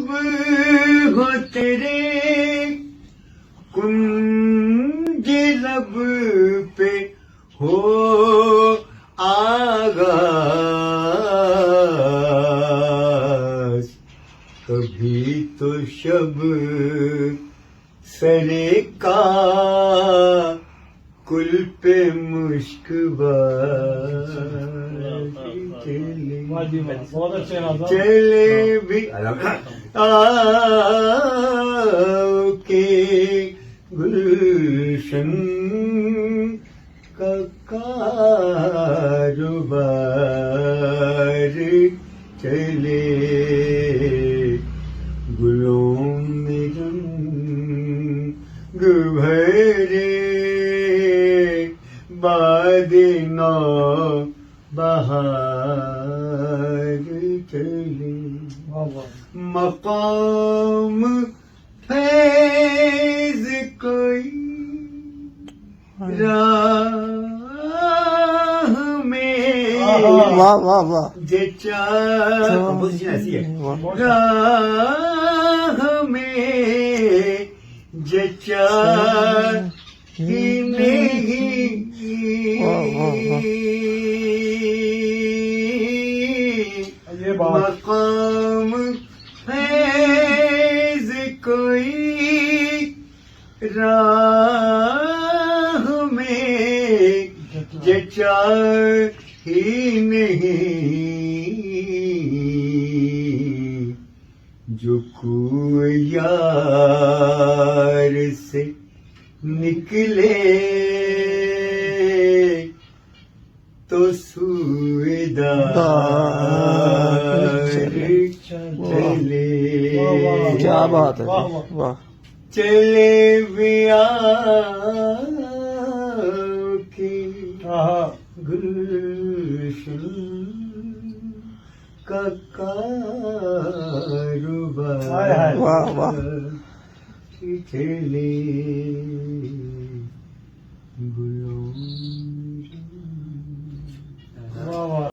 کب ہو تیرے کنج لب پہ ہو آغاز، کبھی تو شب سرے کا کل پہ مشک باز چلے بھی آؤ کے گلشن کا کاروبار چلے، گلوں میں رنگ بھرے باد نو بہار چلے، مقام فیض کوئی راہ میں جچا راہ میں جچا ہی نہیں، مقام فیض کوئی راہ میں جچا ہی نہیں، جو کوئی یار سے نکلے تو سوئے دار چلے، کیا بات ہے، واہ، چلے بیا کی گلشن کا کاروبار واہ واہ، چلے، گلوں